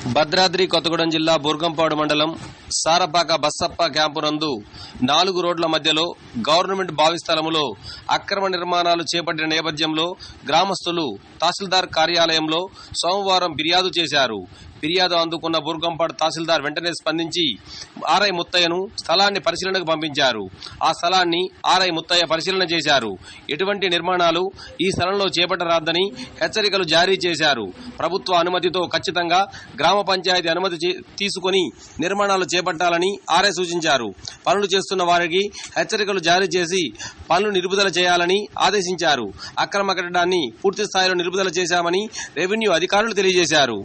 భద్రాద్రి కొత్తగూడెం జిల్లా బుర్గంపాడు మండలం సారపాక బస్సప్ప క్యాంపు నందు 4 రోడ్ల మధ్యలో గవర్నమెంట్ బావి స్థలములో అక్రమ నిర్మాణాలు చేపట్టిన నేపథ్యంలో గ్రామస్తులు తహసీల్దార్ కార్యాలయంలో సోమవారం ఫిర్యాదు చేశారు. ఫిర్యాదు అందుకున్న బుర్గంపాడు తహసీల్దార్ వెంటనే స్పందించి ఆర్ఐ ముత్తయ్యను స్థలాన్ని పరిశీలనకు పంపించారు. ఆ స్థలాన్ని ఆర్ఐ ముత్తయ్య పరిశీలన చేశారు. ఎటువంటి నిర్మాణాలు ఈ స్థలంలో చేపట్టరాదని హెచ్చరికలు జారీ చేశారు. ప్రభుత్వ అనుమతితో ఖచ్చితంగా గ్రామ పంచాయతీ అనుమతి తీసుకుని నిర్మాణాలు చేపట్టాలని ఆర్ఐ సూచించారు. పనులు చేస్తున్న వారికి హెచ్చరికలు జారీ చేసి పనులు నిలుపుదల చేయాలని ఆదేశించారు. అక్రమ కట్టడాన్ని పూర్తి స్థాయిలో నిలుపుదల చేశామని రెవెన్యూ అధికారులు తెలియజేశారు.